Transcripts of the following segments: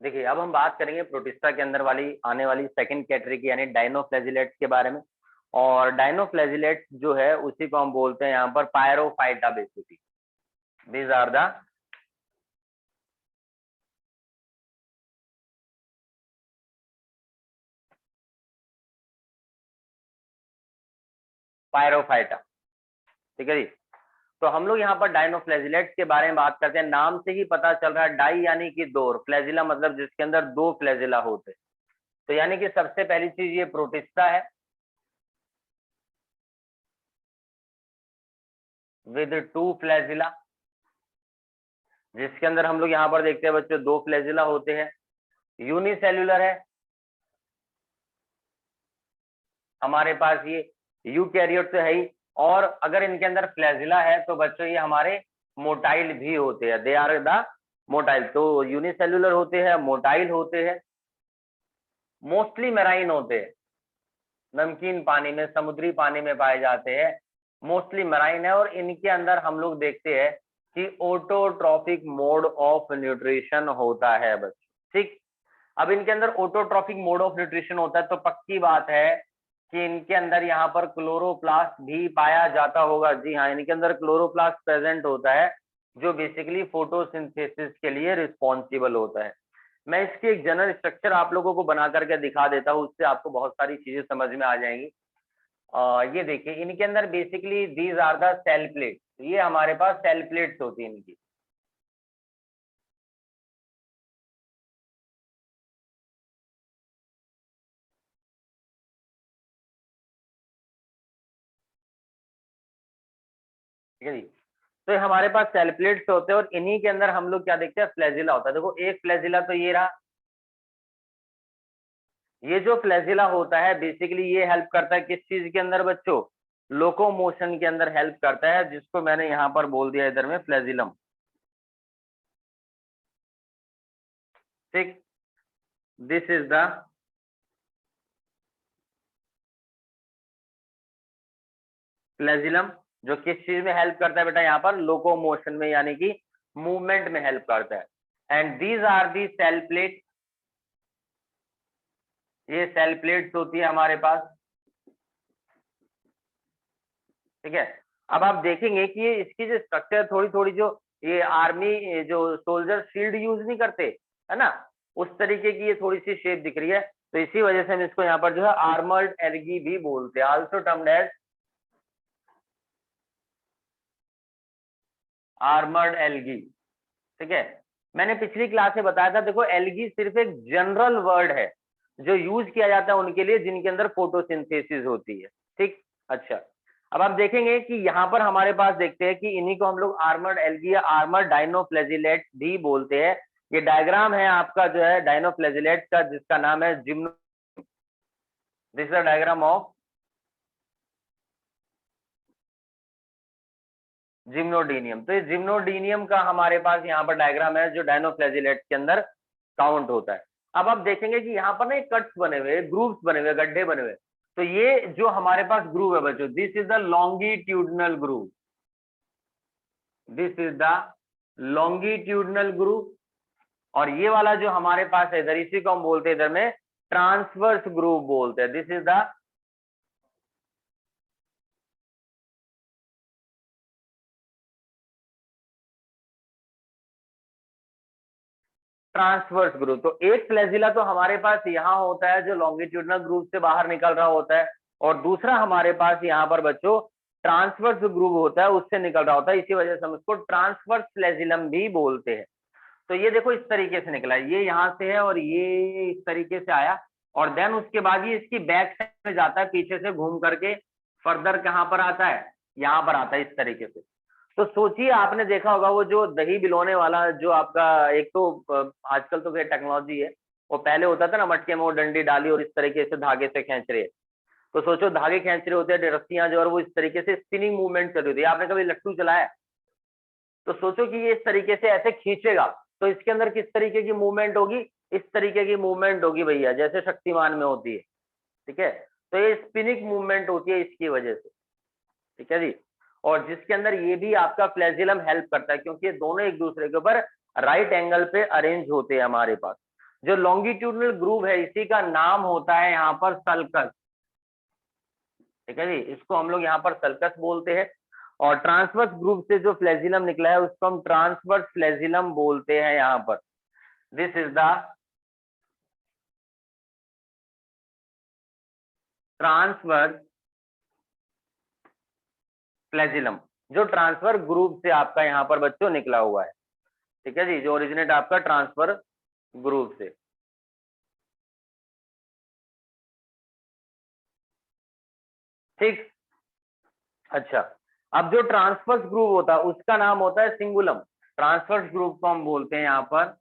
देखिए अब हम बात करेंगे प्रोटिस्टा के अंदर वाली आने वाली सेकंड कैटेगरी की यानी डायनोफ्लैजिलेट्स के बारे में। और डायनोफ्लैजिलेट्स जो है उसी को हम बोलते हैं यहाँ पर pyrrophyta basically. These are the pyrrophyta. ठीक है जी। तो हम लोग यहाँ पर डायनोफ्लैजिलेट्स के बारे में बात करते हैं। नाम से ही पता चल रहा है, डाई यानी कि दो, और फ्लैजिला मतलब जिसके अंदर दो फ्लैजिला होते हैं। तो यानी कि सबसे पहली चीज ये प्रोटिस्टा है विद टू फ्लैजिला, जिसके अंदर हम लोग यहाँ पर देखते हैं बच्चों दो फ्लैजिला होते हैं। यूनिसेल्युलर है हमारे पास, ये यूकैरियोट तो है ही। और अगर इनके अंदर फ्लैजिला है तो बच्चों ये हमारे मोटाइल भी होते हैं, दे आर द मोटाइल। तो यूनिसेल्युलर होते हैं, मोटाइल होते हैं, मोस्टली मेराइन होते हैं, नमकीन पानी में, समुद्री पानी में पाए जाते हैं, मोस्टली मेराइन है। और इनके अंदर हम लोग देखते हैं कि ऑटोट्रॉफिक मोड ऑफ न्यूट्रिशन होता है बच्चों। ठीक, अब इनके अंदर ऑटोट्रॉफिक मोड ऑफ न्यूट्रिशन होता है तो पक्की बात है कि इनके अंदर यहाँ पर क्लोरोप्लास्ट भी पाया जाता होगा। जी हाँ, इनके अंदर क्लोरोप्लास्ट प्रेजेंट होता है जो बेसिकली फोटोसिंथेसिस के लिए रिस्पॉन्सिबल होता है। मैं इसकी एक जनरल स्ट्रक्चर आप लोगों को बना करके दिखा देता हूँ, उससे आपको बहुत सारी चीजें समझ में आ जाएंगी। ये देखिए इनके अंदर basically these are the cell plate, ये हमारे पास सेल प्लेट्स होती है इनकी। ठीक है जी। तो ये हमारे पास सेल प्लेट्स होते हैं और इन्हीं के अंदर हम लोग क्या देखते हैं, फ्लैजिला होता है। देखो एक फ्लैजिला तो ये रहा, ये जो फ्लैजिला होता है बेसिकली ये हेल्प करता है किस चीज के अंदर बच्चों, लोकोमोशन के अंदर हेल्प करता है, जिसको मैंने यहाँ पर बोल दिया इधर में फ्लैजिलम। ठीक, दिस इज द फ्लैजिलम, जो किस चीज में हेल्प करता है बेटा, यहाँ पर लोकोमोशन में यानी कि मूवमेंट में हेल्प करता है। And these are the cell plate, ये सेल प्लेट्स होती है हमारे पास। ठीक है, अब आप देखेंगे कि ये इसकी जो स्ट्रक्चर थोड़ी थोड़ी, जो ये आर्मी जो सोल्जर शील्ड यूज नहीं करते है ना, उस तरीके की ये थोड़ी सी शेप दिख रही है। तो इसी वजह से हम इसको यहाँ पर जो है आर्मर्ड एल्गी भी बोलते हैं, also termed as armoured algae. ठीक है, मैंने पिछली क्लास में बताया था, देखो एल्गी सिर्फ एक जनरल वर्ड है जो यूज किया जाता है उनके लिए जिनके अंदर फोटोसिंथेसिस होती है। ठीक, अच्छा, अब आप देखेंगे कि यहाँ पर हमारे पास देखते हैं कि इन्हीं को हम लोग आर्मर्ड एल्गी या आर्मर्ड डायनोफ्लैजिलेट भी बोलते हैं। ये डायग्राम है आपका जो है डायनोफ्लैजिलेट का, जिसका नाम है gymno, this is diagram of gymnodinium. तो ये जिम्नोडीनियम का हमारे पास यहाँ पर डायग्राम है जो डायनोफ्लैजिलेट के अंदर काउंट होता है। अब आप देखेंगे कि यहाँ पर ना कट्स बने हुए, ग्रूव्स बने हुए, गड्ढे बने हुए। तो ये जो हमारे पास ग्रूव है बच्चों, this is the longitudinal groove, this is the longitudinal groove. और ये वाला जो हमारे पास है इधर, इसी को हम बोलते हैं इधर में ट्रांसवर्स ग्रूव बोलते हैं, this is the transverse groove. तो एक फ्लैजिला तो हमारे पास यहाँ होता है जो लॉन्गिट्यूडनल ग्रूव से बाहर निकल रहा होता है, और दूसरा हमारे पास यहाँ पर बच्चों ट्रांसवर्स ग्रूव होता है, उससे निकल रहा होता है। इसी वजह से हम इसको ट्रांसवर्स फ्लैजिलम भी बोलते हैं। तो ये देखो इस तरीके से निकला है, ये यहाँ से है और ये इस तरीके से आया, और देन उसके बाद ये इसकी बैक साइड में जाता है, पीछे से घूम करके फर्दर कहाँ पर आता है, यहाँ पर आता है इस तरीके से। तो सोचिए, आपने देखा होगा वो जो दही बिलोने वाला जो आपका, एक तो आजकल तो क्या टेक्नोलॉजी है, वो पहले होता था ना मटके में वो डंडी डाली और इस तरीके से धागे से खींच रहे हैं। तो सोचो धागे खींच रहे होते हैं रस्सियां जो, और वो इस तरीके से स्पिनिंग मूवमेंट कर रही होती है। आपने कभी लट्टू चलाया? तो सोचो कि ये इस तरीके से ऐसे खींचेगा तो इसके अंदर किस तरीके की मूवमेंट होगी, इस तरीके की मूवमेंट होगी भैया, जैसे शक्तिमान में होती है। ठीक है, तो ये स्पिनिंग मूवमेंट होती है इसकी वजह से। ठीक है जी, और जिसके अंदर ये भी आपका फ्लैजिलम हेल्प करता है, क्योंकि ये दोनों एक दूसरे के ऊपर राइट एंगल पे अरेंज होते हैं हमारे पास। जो लॉन्गिट्यूडनल ग्रूव है इसी का नाम होता है यहाँ पर सल्कस। ठीक है जी, इसको हम लोग यहाँ पर सल्कस बोलते हैं। और ट्रांसवर्स ग्रूव से जो फ्लैजिलम निकला है उसको हम ट्रांसवर्स फ्लैजिलम बोलते हैं यहाँ पर। This is the transverse flagellum, जो ट्रांसफर ग्रुप से आपका यहाँ पर बच्चों निकला हुआ है। ठीक है जी, जो ओरिजिनेट आपका ट्रांसफर ग्रुप से। ठीक, अच्छा, अब जो ट्रांसफर्स ग्रुप होता है उसका नाम होता है सिंगुलम। ट्रांसफर्स ग्रुप को हम बोलते हैं यहाँ पर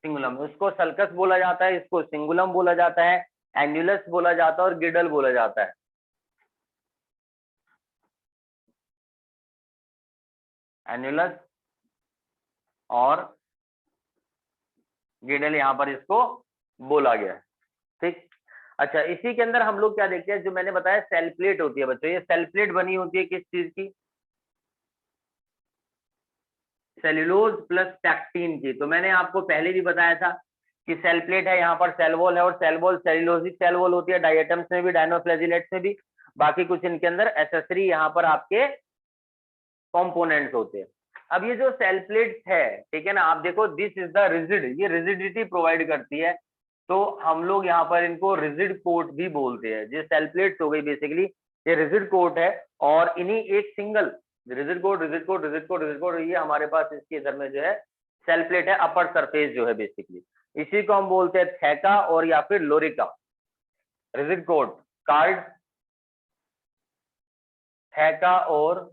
सिंगुलम। उसको सल्कस बोला जाता है, इसको सिंगुलम बोला जाता है, एन्युलस बोला जाता है और गिडल बोला जाता है। एन्युलस और गिडल यहाँ पर इसको बोला गया है। ठीक, अच्छा, इसी के अंदर हम लोग क्या देखते हैं, जो मैंने बताया सेल प्लेट होती है बच्चों। ये सेल प्लेट बनी होती है किस चीज की? सेल्यूलोज प्लस पैक्टीन की। तो मैंने आपको पहले भी बताया था कि सेल प्लेट है, यहाँ पर सेल वॉल है, और cell wall cellulosic cell wall होती है डायटम्स में भी, डायनोफ्लैजिलेट्स में भी। बाकी कुछ इनके अंदर एसेसरी यहाँ पर आपके कंपोनेंट्स होते हैं। अब ये जो सेल प्लेट है, ठीक है ना, आप देखो दिस इज द रिजिड, ये रिजिडिटी प्रोवाइड करती है। तो हम लोग यहाँ पर इनको रिजिड कोट भी बोलते हैं। जो सेल प्लेट्स हो गई बेसिकली ये रिजिड कोट है, और इन्हीं एक single rigid coat rigid coat rigid coat rigid coat, ये हमारे पास इसके इधर में जो है सेल प्लेट है, अपर सरफेस जो है बेसिकली, इसी को हम बोलते हैं थैका और या फिर लोरिका। रिजिड कोट, कार्ड, थैका और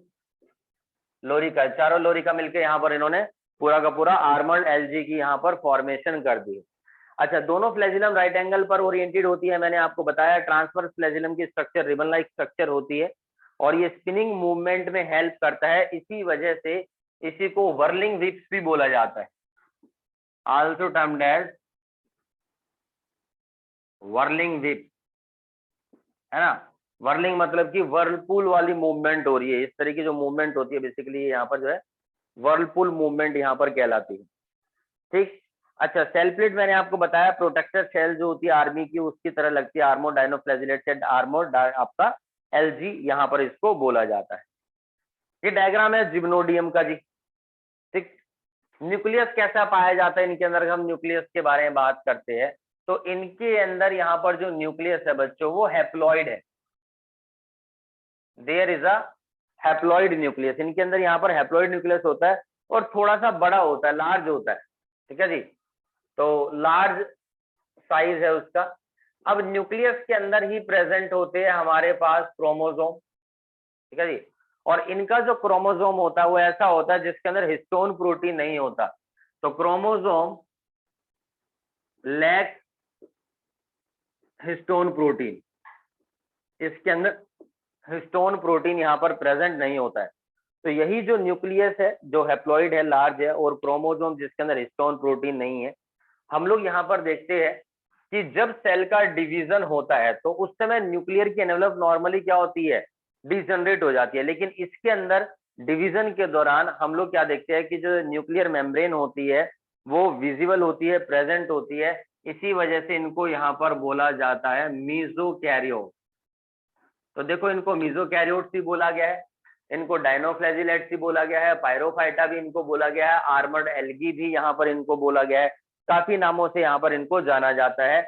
लोरिका, चारों लोरिका मिलकर यहाँ पर इन्होंने पूरा का पूरा आर्मर्ड एलजी की यहाँ पर फॉर्मेशन कर दी। अच्छा, दोनों फ्लैजिलम राइट एंगल पर ओरिएंटेड होती है। मैंने आपको बताया ट्रांसवर्स फ्लैजिलम की स्ट्रक्चर रिबन लाइक स्ट्रक्चर होती है, और ये स्पिनिंग मूवमेंट में हेल्प करता है। इसी वजह से इसी को वर्लिंग विप्स भी बोला जाता है, also termed as whirling whip, है ना। वर्लिंग मतलब कि वर्लपूल वाली मूवमेंट हो रही है, इस तरह की जो मूवमेंट होती है बेसिकली यहाँ पर जो है वर्लपूल मूवमेंट यहाँ पर कहलाती है। ठीक, अच्छा, सेल प्लेट मैंने आपको बताया प्रोटेक्टर सेल जो होती है आर्मी की उसकी तरह लगती है, आर्मोर डायनोफ्लैजिलेट से आर्मोर आपका एलजी यहाँ पर इसको बोला जाता है। ये डायग्राम है जिम्नोडियम का जी। ठीक, न्यूक्लियस कैसा पाया जाता है इनके अंदर, हम न्यूक्लियस के बारे में बात करते हैं तो इनके अंदर यहाँ पर जो न्यूक्लियस है बच्चों वो हैप्लॉइड है। There is a haploid nucleus, इनके अंदर यहाँ पर हैप्लॉइड न्यूक्लियस होता है और थोड़ा सा बड़ा होता है, लार्ज होता है। ठीक है जी, तो लार्ज साइज है उसका। अब न्यूक्लियस के अंदर ही प्रेजेंट होते हैं हमारे पास क्रोमोसोम। ठीक है जी, और इनका जो क्रोमोसोम होता है वो ऐसा होता है जिसके अंदर हिस्टोन प्रोटीन नहीं होता। तो क्रोमोसोम लैक हिस्टोन प्रोटीन, इसके अंदर हिस्टोन प्रोटीन यहाँ पर प्रेजेंट नहीं होता है। तो यही जो न्यूक्लियस है जो हैप्लॉइड है, लार्ज है, और क्रोमोसोम जिसके अंदर हिस्टोन प्रोटीन नहीं है। हम लोग यहाँ पर देखते हैं कि जब सेल का डिवीजन होता है तो उस समय न्यूक्लियर की एनवेलप नॉर्मली क्या होती है, डिजनरेट हो जाती है। लेकिन इसके अंदर डिवीजन के दौरान हम लोग क्या देखते हैं कि जो न्यूक्लियर मेम्ब्रेन होती है वो विजिबल होती है, प्रेजेंट होती है। इसी वजह से इनको यहाँ पर बोला जाता है मीजोकैरियोट। तो देखो इनको मीजोकैरियोट्स भी बोला गया है, इनको डायनोफ्लैजिलेट्स भी बोला गया है, पायरोफाइटा भी इनको बोला गया है, आर्मर्ड एल्गी भी यहाँ पर इनको बोला गया है। काफी नामों से यहाँ पर इनको जाना जाता है।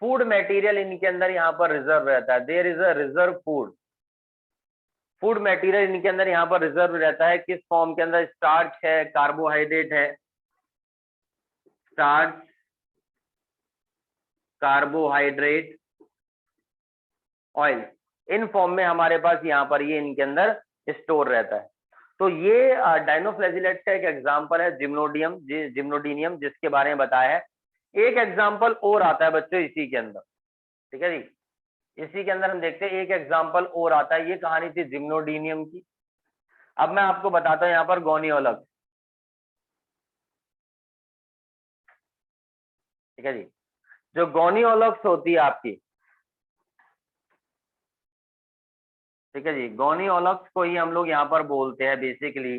फूड मटेरियल इनके अंदर यहाँ पर रिजर्व रहता है, there is a reserve food. Food material इनके अंदर यहाँ पर रिजर्व रहता है किस फॉर्म के अंदर, स्टार्च है, कार्बोहाइड्रेट है, starch, carbohydrate, oil, in form में हमारे पास यहाँ पर ये इनके अंदर स्टोर रहता है। तो ये डायनोफ्लैजिलेट का एक एग्जांपल है जिम्नोडियम, जिम्नोडिनियम, जिसके बारे में बताया है। एक एग्जांपल और आता है बच्चों इसी के अंदर। ठीक है जी, इसी के अंदर हम देखते हैं एक एग्जांपल और आता है। ये कहानी थी जिम्नोडिनियम की। अब मैं आपको बताता हूँ यहाँ पर गोनियोलक्स। ठीक है जी, जो गोनियोलक्स होती है आपकी, ठीक है जी, गोनियोलक्स को ही हम लोग यहाँ पर बोलते हैं बेसिकली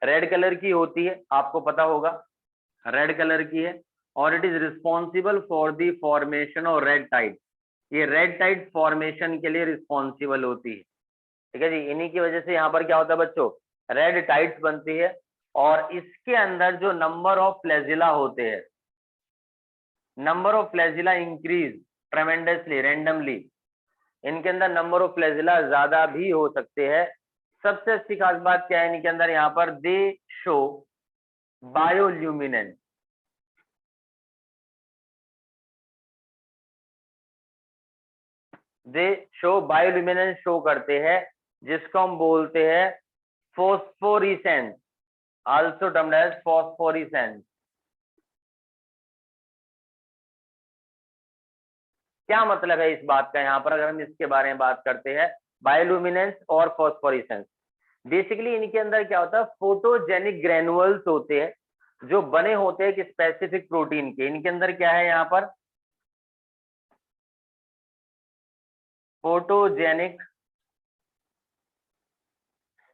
रेड कलर की होती है, आपको पता होगा, रेड कलर की है, और it is responsible for the formation of red tide. ये रेड टाइड फॉर्मेशन के लिए रिस्पॉन्सिबल होती है, ठीक है जी। इन्हीं की वजह से यहाँ पर क्या होता है बच्चों, रेड टाइड्स बनती है। और इसके अंदर जो नंबर ऑफ फ्लैजिला होते हैं, number of flagella increase tremendously randomly. इनके अंदर नंबर ऑफ फ्लैजिला ज्यादा भी हो सकते हैं। सबसे अच्छी खास बात क्या है इनके अंदर, यहाँ पर दे शो बायोल्यूमिनेंस। दे शो बायोल्यूमिनेंस शो करते हैं, जिसको हम बोलते हैं फोस्फोरिसेंस, आल्सो टर्म्ड एज फोस्फोरिसेंस। क्या मतलब है इस बात का, यहाँ पर अगर हम इसके बारे में बात करते हैं, बायोल्यूमिनेंस और फॉस्फोरिसेंस, बेसिकली इनके अंदर क्या होता है, फोटोजेनिक ग्रेनुअल्स होते हैं जो बने होते हैं एक स्पेसिफिक प्रोटीन के। इनके अंदर क्या है यहाँ पर, फोटोजेनिक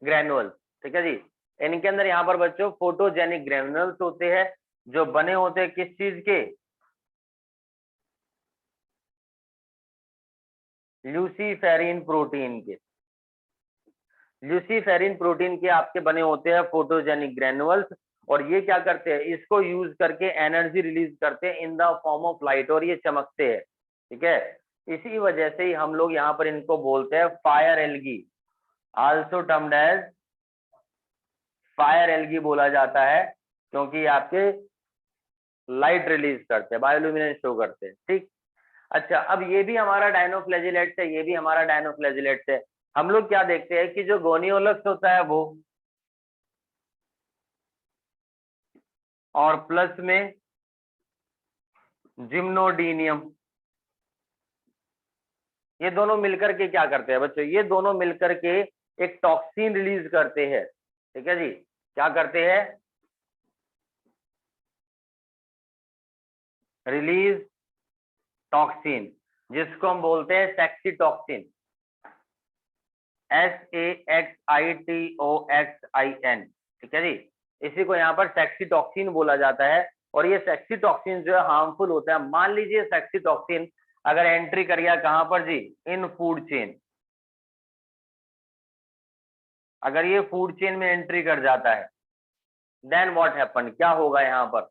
ग्रेनुअल्स, ठीक है जी। इनके अंदर यहाँ पर बच्चों फोटोजेनिक ग्रेनुअल्स होते हैं जो बने होते हैं किस चीज के, ल्यूसीफेरिन प्रोटीन के। ल्यूसीफेरिन प्रोटीन के आपके बने होते हैं फोटोजेनिक ग्रेनुअल्स, और ये क्या करते हैं, इसको यूज करके एनर्जी रिलीज करते हैं in the form of light, और ये चमकते हैं, ठीक है। इसी वजह से ही हम लोग यहाँ पर इनको बोलते हैं fire algae, also termed as fire algae बोला जाता है, क्योंकि आपके लाइट रिलीज करते हैं, बायोल्यूमिनेंस शो करते हैं, ठीक। अच्छा, अब ये भी हमारा डायनोफ्लैजिलेट्स है, ये भी हमारा डायनोफ्लैजिलेट्स है। हम लोग क्या देखते हैं कि जो गोनियोलस होता है वो, और प्लस में जिम्नोडीनियम, ये दोनों मिलकर के क्या करते हैं बच्चों, ये दोनों मिलकर के एक टॉक्सिन रिलीज करते हैं, ठीक है जी। क्या करते हैं, रिलीज टॉक्सिन, जिसको हम बोलते हैं सेक्सी टॉक्सिन, SAXITOXIN, ठीक है जी। इसी को यहाँ पर सेक्सी टॉक्सिन बोला जाता है। और ये सेक्सी टॉक्सिन जो है हार्मफुल होता है। मान लीजिए सेक्सी टॉक्सिन अगर एंट्री कर गया कहां पर जी, इन फूड चेन, अगर ये फूड चेन में एंट्री कर जाता है, देन व्हाट हैपन, क्या होगा यहाँ पर,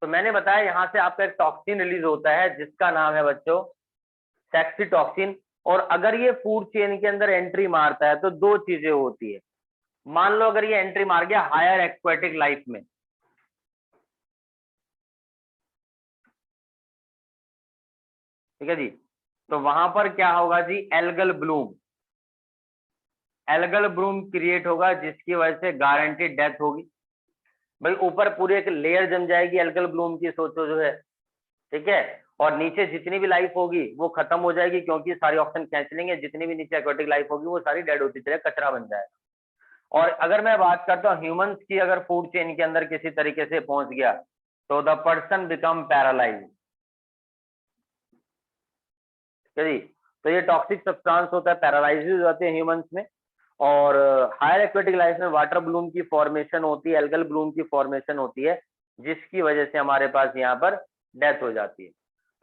तो मैंने बताया यहाँ से आपका एक टॉक्सिन रिलीज होता है जिसका नाम है बच्चों सेक्सी टॉक्सिन। और अगर ये फूड चेन के अंदर एंट्री मारता है तो दो चीजें होती है। मान लो अगर ये एंट्री मार गया हायर एक्वेटिक लाइफ में, ठीक है जी, तो वहां पर क्या होगा जी, algal bloom, algal bloom create होगा, जिसकी वजह से गारंटेड डेथ होगी। भाई ऊपर पूरी एक लेयर जम जाएगी एल्गल ब्लूम की, सोचो जो है, ठीक है। और नीचे जितनी भी लाइफ होगी वो खत्म हो जाएगी, क्योंकि सारी ऑक्सीजन खींच लेंगे, जितनी भी नीचे एक्वेटिक लाइफ होगी वो सारी डेड होती चले, कचरा बन जाएगा। और अगर मैं बात करता हूँ ह्यूमंस की, अगर फूड चेन के अंदर किसी तरीके से पहुंच गया तो द पर्सन बिकम पैरालाइज, ठीक है जी। तो ये टॉक्सिक सब्सटेंस होता है, पैरालाइज हो जाते हैं ह्यूमंस में। और हायर एक्वेटिक लाइफ में वाटर ब्लूम की फॉर्मेशन होती है, एल्गल ब्लूम की फॉर्मेशन होती है, जिसकी वजह से हमारे पास यहाँ पर डेथ हो जाती है।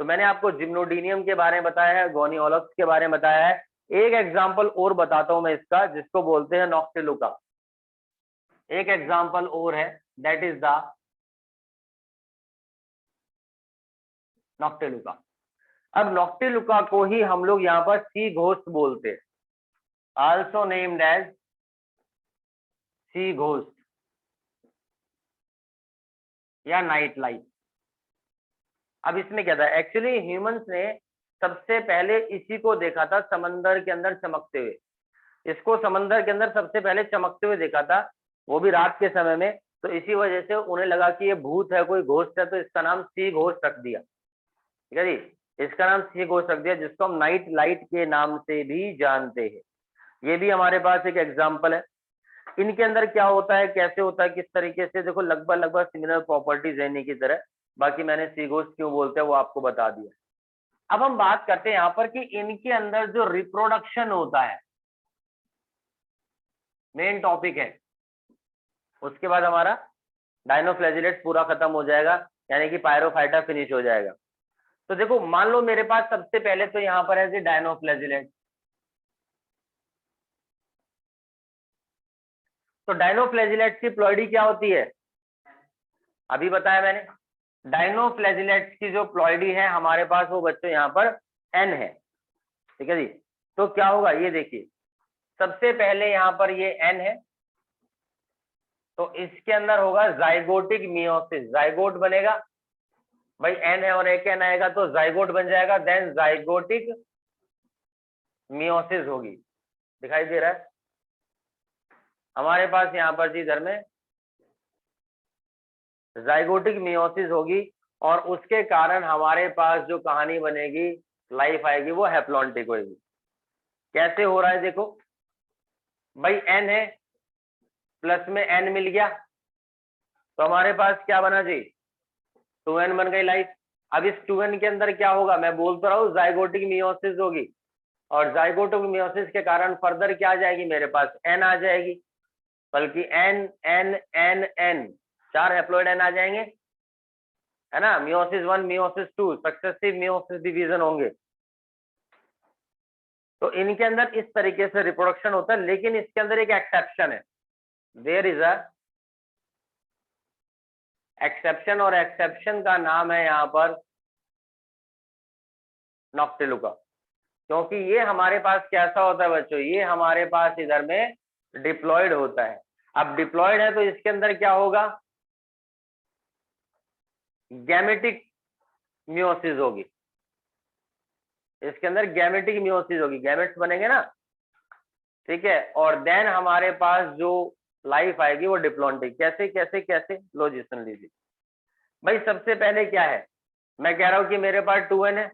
तो मैंने आपको जिम्नोडीनियम के बारे में बताया है, गोनियोलक्स के बारे में बताया है। एक एग्जाम्पल और बताता हूं मैं इसका, जिसको बोलते हैं नॉक्टिलुका। एक एग्जाम्पल और है, दैट इज द नॉक्टिलुका। अब नॉक्टिलुका को ही हम लोग यहाँ पर सी घोस्ट बोलते हैं, आल्सो नेम्ड एज सी घोस्ट या नाइट लाइट। अब इसमें क्या था, एक्चुअली ह्यूमंस ने सबसे पहले इसी को देखा था समंदर के अंदर चमकते हुए, इसको समंदर के अंदर सबसे पहले चमकते हुए देखा था, वो भी रात के समय में। तो इसी वजह से उन्हें लगा कि ये भूत है, कोई घोस्ट है, तो इसका नाम सी घोस्ट रख दिया, ठीक है जी। इसका नाम सी घोस्ट रख दिया, जिसको हम नाइट लाइट के नाम से भी जानते हैं। ये भी हमारे पास एक एग्जाम्पल है। इनके अंदर क्या होता है, कैसे होता है, किस तरीके से, देखो लगभग लगभग सिमिलर प्रॉपर्टीज है इन्हीं की तरह। बाकी मैंने सी घोस्ट क्यों बोलते हैं वो आपको बता दिया। अब हम बात करते हैं यहाँ पर कि इनके अंदर जो रिप्रोडक्शन होता है, मेन टॉपिक है, उसके बाद हमारा डायनोफ्लैजिलेट्स पूरा खत्म हो जाएगा, यानी कि पायरोफाइटा फिनिश हो जाएगा। तो देखो मान लो मेरे पास सबसे पहले तो यहाँ पर है डायनोफ्लैजिलेट। तो डायनोफ्लैजिलेट्स की प्लॉइडी क्या होती है, अभी बताया मैंने। डायनोफ्लैजिलेट्स की जो प्लॉइडी है हमारे पास वो बच्चों यहाँ पर एन है, ठीक है जी। तो क्या होगा ये देखिए, सबसे पहले यहाँ पर ये एन है, तो इसके अंदर होगा जाइगोटिक मियोसिस, जाइगोट बनेगा भाई, एन है और एक एन आएगा तो जाइगोट बन जाएगा, देन जाइगोटिक मियोसिस होगी, दिखाई दे रहा है हमारे पास यहाँ पर जी इधर में जाइगोटिक मियोसिस होगी, और उसके कारण हमारे पास जो कहानी बनेगी, लाइफ आएगी, वो हैप्लॉन्टिक होगी। कैसे हो रहा है देखो भाई, एन है प्लस में एन मिल गया, तो हमारे पास क्या बना जी, 2n बन गई लाइफ। अब इस 2n के अंदर क्या होगा, मैं बोल तो रहा हूँ जाइगोटिक मियोसिस होगी, और जाइगोटिक मियोसिस के कारण फर्दर क्या आ जाएगी, मेरे पास एन आ जाएगी, बल्कि N N N N, 4 haploid N आ जाएंगे, है ना। Meiosis 1 meiosis 2 successive meiosis division होंगे। तो इनके अंदर इस तरीके से रिप्रोडक्शन होता है, लेकिन इसके अंदर एक एक्सेप्शन है, देयर इज अ एक्सेप्शन, और एक्सेप्शन का नाम है यहाँ पर नॉक्टिलुका। क्योंकि ये हमारे पास कैसा होता है बच्चों, ये हमारे पास इधर में डिप्लॉयड होता है। अब डिप्लॉयड है तो इसके अंदर क्या होगा, गैमेटिक मियोसिस होगी, इसके अंदर गैमेटिक मियोसिस होगी, गैमेट्स बनेंगे ना, ठीक है। और देन हमारे पास जो लाइफ आएगी वो डिप्लॉन्टिक। कैसे कैसे कैसे, लो जी सुन लीजिए भाई। सबसे पहले क्या है, मैं कह रहा हूं कि मेरे पास 2n है।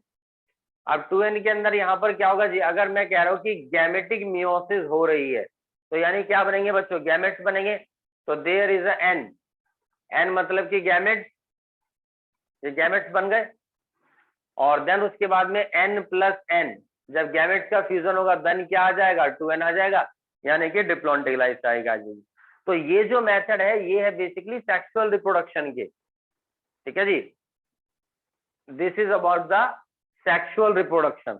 अब 2n के अंदर यहाँ पर क्या होगा जी, अगर मैं कह रहा हूँ कि गैमेटिक मियोसिस हो रही है, तो यानी क्या बनेंगे बच्चों, गैमेट्स बनेंगे। तो there is a N, N मतलब कि गैमेट्स, ये गैमेट्स बन गए। और देन उसके बाद में n प्लस n, जब गैमेट्स का फ्यूजन होगा देन क्या आ जाएगा, 2n आ जाएगा, यानी कि डिप्लॉन्टिक लाइफ आएगा जी। तो ये जो मेथड है ये है बेसिकली सेक्सुअल रिप्रोडक्शन के, ठीक है जी। This is about the sexual reproduction,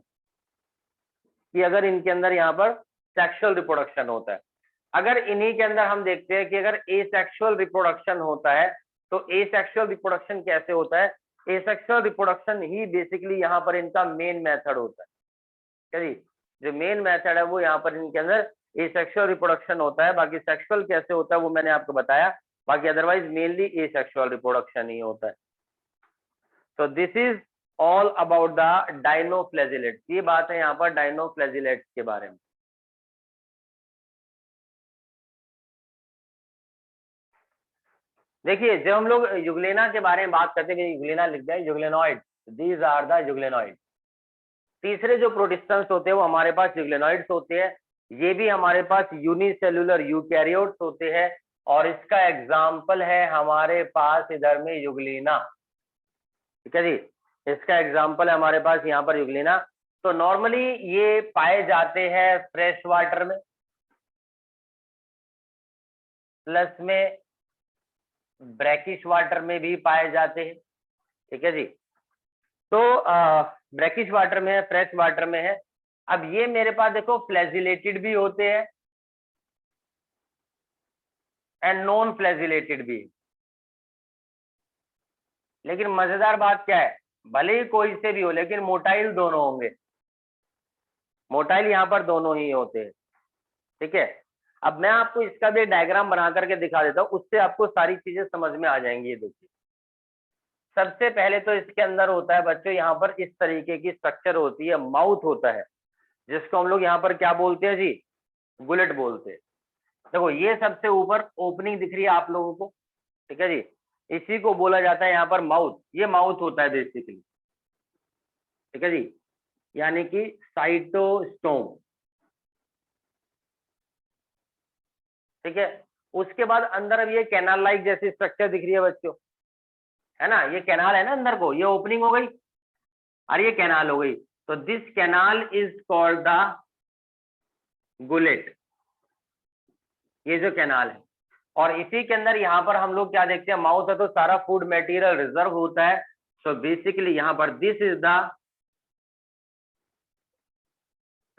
कि अगर इनके अंदर यहाँ पर सेक्सुअल रिप्रोडक्शन होता है। अगर इन्हीं के अंदर हम देखते हैं कि अगर एसेक्सुअल रिप्रोडक्शन होता है, तो एसेक्सुअल रिप्रोडक्शन कैसे होता है, एसेक्सुअल रिप्रोडक्शन ही बेसिकली यहाँ पर इनका मेन मेथड होता है, क्या जी। जो मेन मेथड है वो यहाँ पर इनके अंदर एसेक्सुअल रिप्रोडक्शन होता है। बाकी सेक्सुअल कैसे होता है वो मैंने आपको बताया, बाकी अदरवाइज मेनली एसेक्सुअल रिप्रोडक्शन ही होता है। तो this is all about the dinoflagellates, ये बात है यहाँ पर डायनोफ्लैजिलेट्स के बारे में। देखिए जब हम लोग युग्लेना के बारे में बात करते हैं, युग्लेना लिख जाए, युग्लेनॉइड, दीज आर द युग्लेनॉइड। तीसरे जो प्रोटिस्टेंस होते हैं वो हमारे पास युग्लेनॉइड्स होते हैं, ये भी हमारे पास यूनिसेल्युलर यूकैरियोट्स होते हैं, और इसका एग्जाम्पल है हमारे पास इधर में युग्लिना, ठीक है जी। इसका एग्जाम्पल है हमारे पास यहाँ पर युग्लिना। तो नॉर्मली ये पाए जाते हैं फ्रेश वाटर में, प्लस में ब्रैकिश वाटर में भी पाए जाते हैं, ठीक है जी। तो ब्रैकिश वाटर में है, फ्रेश वाटर में है। अब ये मेरे पास देखो फ्लैजिलेटेड भी होते हैं एंड नॉन फ्लैजिलेटेड भी। लेकिन मजेदार बात क्या है, भले ही कोई से भी हो लेकिन मोटाइल दोनों होंगे, मोटाइल यहाँ पर दोनों ही होते हैं, ठीक है। अब मैं आपको इसका भी डायग्राम बना करके दिखा देता हूँ, उससे आपको सारी चीजें समझ में आ जाएंगी। ये देखिए सबसे पहले तो इसके अंदर होता है बच्चों, यहाँ पर इस तरीके की स्ट्रक्चर होती है, माउथ होता है, जिसको हम लोग यहाँ पर क्या बोलते हैं जी, गुलेट बोलते हैं। देखो ये सबसे ऊपर ओपनिंग दिख रही है आप लोगों को, ठीक है जी, इसी को बोला जाता है यहाँ पर माउथ, ये माउथ होता है बेसिकली, ठीक है जी, यानी कि साइटोस्टोम, ठीक है। उसके बाद अंदर अब ये कैनाल लाइक जैसी स्ट्रक्चर दिख रही है बच्चों, है ना, ये कैनाल है ना अंदर को, ये ओपनिंग हो गई, और ये कैनाल हो गई, तो this canal is called the gullet, ये जो कैनाल है। और इसी के अंदर यहाँ पर हम लोग क्या देखते हैं, माउथ है तो सारा फूड मटेरियल रिजर्व होता है। सो बेसिकली यहाँ पर this is the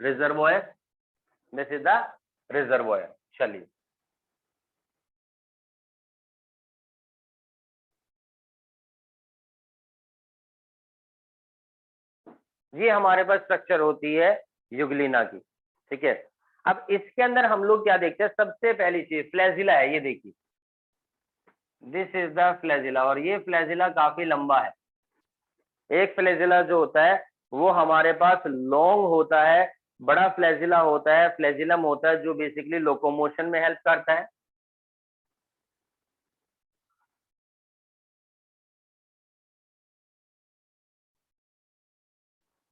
reservoir, this is the reservoir. चलिए, ये हमारे पास स्ट्रक्चर होती है युगलिना की, ठीक है। अब इसके अंदर हम लोग क्या देखते हैं, सबसे पहली चीज फ्लैजिला है, ये देखिए दिस इज द फ्लैजिला, और ये फ्लैजिला काफी लंबा है। एक फ्लैजिला जो होता है वो हमारे पास लॉन्ग होता है, बड़ा फ्लैजिला होता है, फ्लैजिलम होता है जो बेसिकली लोकोमोशन में हेल्प करता है।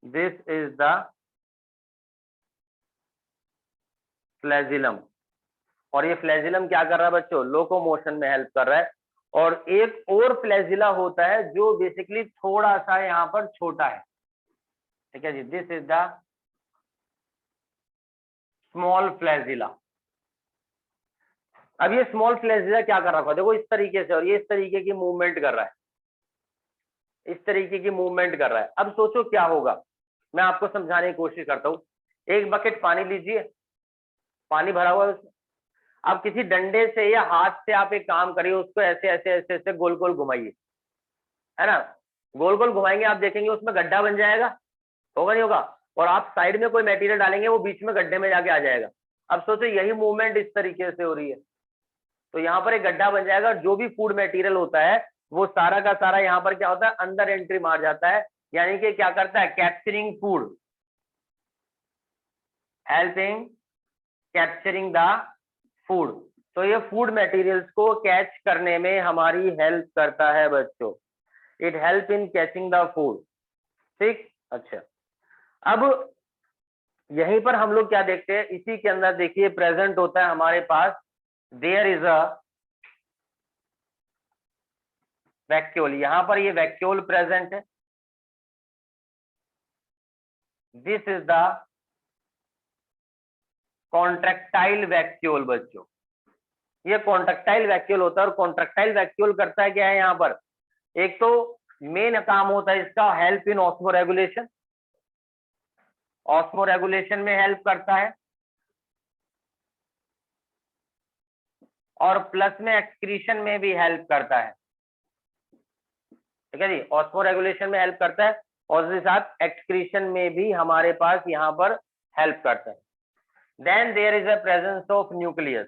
दिस इज द फ्लैजिलम, और ये फ्लैजिलम क्या कर रहा है बच्चों, लोकोमोशन में हेल्प कर रहा है। और एक और फ्लैजिला होता है जो बेसिकली थोड़ा सा यहाँ पर छोटा है, ठीक है जी, this is the small flagella. अब ये स्मॉल फ्लैजिला क्या कर रहा है, देखो इस तरीके से, और ये इस तरीके की मूवमेंट कर रहा है, इस तरीके की मूवमेंट कर रहा है। अब सोचो क्या होगा, मैं आपको समझाने की कोशिश करता हूँ। एक बकेट पानी लीजिए, पानी भरा हुआ है उसमें, आप किसी डंडे से या हाथ से आप एक काम करिए, उसको ऐसे ऐसे ऐसे ऐसे गोल गोल घुमाइए, है ना। गोल गोल घुमाएंगे, आप देखेंगे उसमें गड्ढा बन जाएगा, होगा नहीं होगा। और आप साइड में कोई मटेरियल डालेंगे, वो बीच में गड्ढे में जाके आ जाएगा। अब सोचो यही मूवमेंट इस तरीके से हो रही है, तो यहाँ पर एक गड्ढा बन जाएगा, जो भी फूड मटेरियल होता है वो सारा का सारा यहाँ पर क्या होता है, अंदर एंट्री मार जाता है, यानी कि क्या करता है, capturing food, helping capturing the food. तो ये फूड मटेरियल्स को कैच करने में हमारी हेल्प करता है बच्चों, it help in catching the food, ठीक। अच्छा, अब यहीं पर हम लोग क्या देखते हैं, इसी के अंदर देखिए प्रेजेंट होता है हमारे पास, देयर इज अ वैक्यूल, यहां पर ये वैक्यूल प्रेजेंट है, this is the contractile vacuole बच्चों। ये कॉन्ट्रैक्टाइल वैक्यूल होता है, और कॉन्ट्रैक्टाइल वैक्यूल करता है क्या है, यहाँ पर एक तो मेन काम होता है इसका help in osmo regulation, osmo regulation में हेल्प करता है, और प्लस में एक्सक्रीशन में भी हेल्प करता है, ठीक है जी। ऑस्मो रेगुलेशन में हेल्प करता है, और उसके साथ एक्सक्रीशन में भी हमारे पास यहाँ पर हेल्प करता है। Then there is a presence of nucleus,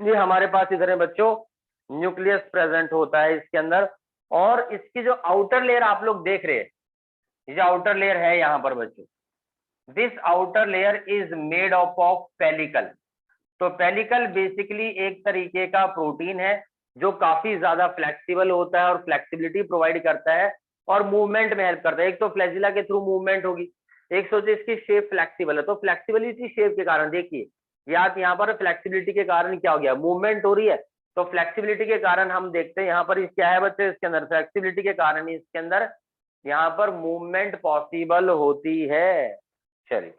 ये हमारे पास इधर है बच्चों, न्यूक्लियस प्रेजेंट होता है इसके अंदर। और इसकी जो आउटर लेयर आप लोग देख रहे हैं, ये जो आउटर लेयर है यहाँ पर बच्चों, this outer layer is made of pellicle. तो पेलिकल बेसिकली एक तरीके का प्रोटीन है जो काफी ज्यादा फ्लेक्सिबल होता है और फ्लेक्सिबिलिटी प्रोवाइड करता है और मूवमेंट में हेल्प करता है। एक तो फ्लैजिला के थ्रू मूवमेंट होगी, एक सोचिए इसकी शेप फ्लेक्सिबल है, तो फ्लेक्सिबिलिटी शेप के कारण देखिए, यहाँ पर फ्लेक्सिबिलिटी के कारण क्या हो गया, मूवमेंट हो रही है। तो फ्लेक्सिबिलिटी के कारण हम देखते हैं यहाँ पर क्या है बच्चे, इसके अंदर फ्लेक्सिबिलिटी के कारण ही इसके अंदर यहाँ पर मूवमेंट पॉसिबल होती है। चलिए,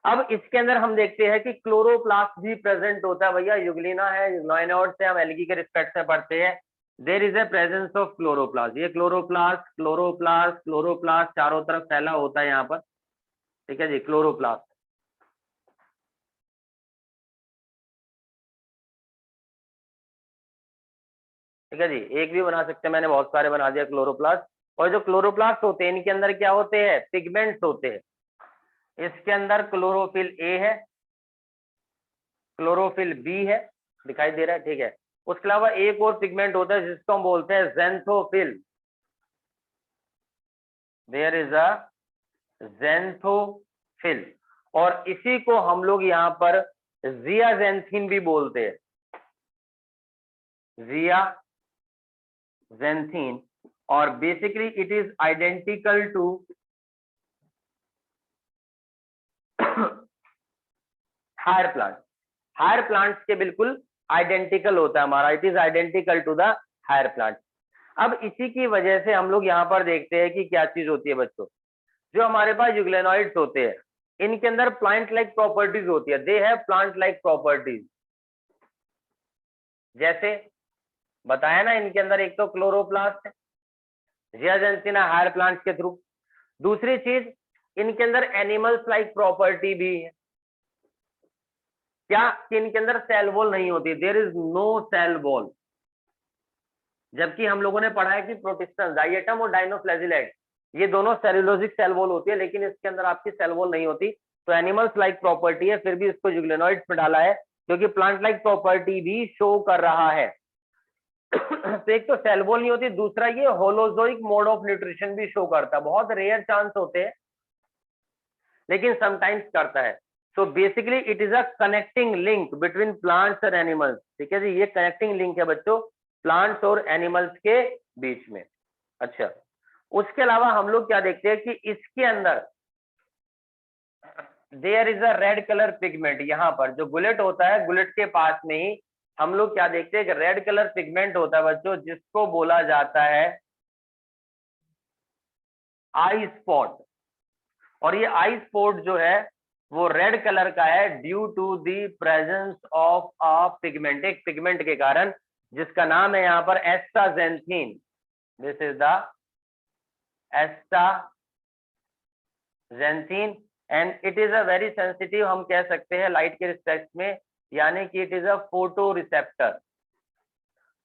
अब इसके अंदर हम देखते हैं कि क्लोरोप्लास्ट भी प्रेजेंट होता है भैया, युगलिना है, युग्लिनोइड से हम एल्गी के रिस्पेक्ट से पढ़ते हैं, there is a presence of chloroplast. ये क्लोरोप्लास्ट क्लोरोप्लास्ट क्लोरोप्लास्ट चारों तरफ फैला होता है यहाँ पर, ठीक है जी, क्लोरोप्लास्ट। ठीक है जी, एक भी बना सकते हैं, मैंने बहुत सारे बना दिया क्लोरोप्लास्ट। और जो क्लोरोप्लास्ट होते हैं इनके अंदर क्या होते हैं, पिगमेंट्स होते हैं। इसके अंदर क्लोरोफिल ए है, क्लोरोफिल बी है, दिखाई दे रहा है, ठीक है। उसके अलावा एक और पिगमेंट होता है जिसको हम बोलते हैं xanthophyll, there is a xanthophyll. और इसी को हम लोग यहाँ पर जियाजेंथिन भी बोलते हैं, जियाजेंथिन। और basically it is identical to higher plant, higher plants के बिल्कुल आइडेंटिकल होता है हमारा, it is identical to the higher plant. अब इसी की वजह से हम लोग यहाँ पर देखते हैं कि क्या चीज होती है बच्चों, जो हमारे पास यूग्लेनॉइड्स होते हैं इनके अंदर प्लांट लाइक प्रॉपर्टीज होती है, they have plant like properties. जैसे बताया ना, इनके अंदर एक तो क्लोरोप्लास्ट है, जियाजेंसिना हायर प्लांट्स के थ्रू। दूसरी चीज, इनके अंदर एनिमल्स लाइक प्रॉपर्टी भी है, क्या कि इनके अंदर सेल वॉल नहीं होती, there is no cell wall. जबकि हम लोगों ने पढ़ा है कि प्रोटिस्टन, जाइएटम और डाइनोफ्लैजिलेट ये दोनों सेलुलोजिक सेल वॉल होती है, लेकिन इसके अंदर आपकी सेल वॉल नहीं होती। तो एनिमल्स लाइक प्रॉपर्टी है, फिर भी इसको यूग्लेनॉइड्स में डाला है क्योंकि प्लांट लाइक प्रॉपर्टी भी शो कर रहा है। तो एक तो सेल वॉल नहीं होती, दूसरा ये होलोजोइक मोड ऑफ न्यूट्रिशन भी शो करता है। बहुत रेयर चांस होते हैं लेकिन समटाइम्स करता है। So basically it is a connecting link between plants और एनिमल्स। ठीक है जी, ये कनेक्टिंग लिंक है बच्चों प्लांट्स और एनिमल्स के बीच में। अच्छा, उसके अलावा हम लोग क्या देखते हैं कि इसके अंदर there is a red colour pigment. यहाँ पर जो गुलेट होता है, गुलेट के पास में ही हम लोग क्या देखते हैं कि रेड कलर पिगमेंट होता है बच्चों, जिसको बोला जाता है आई स्पॉट। और ये आई स्पॉट जो है वो रेड कलर का है due to the presence of a pigment, एक पिगमेंट के कारण, जिसका नाम है यहाँ पर astaxanthin. This is the astaxanthin and it is a very sensitive, हम कह सकते हैं लाइट के रिस्पेक्ट में, यानी कि it is a photo receptor.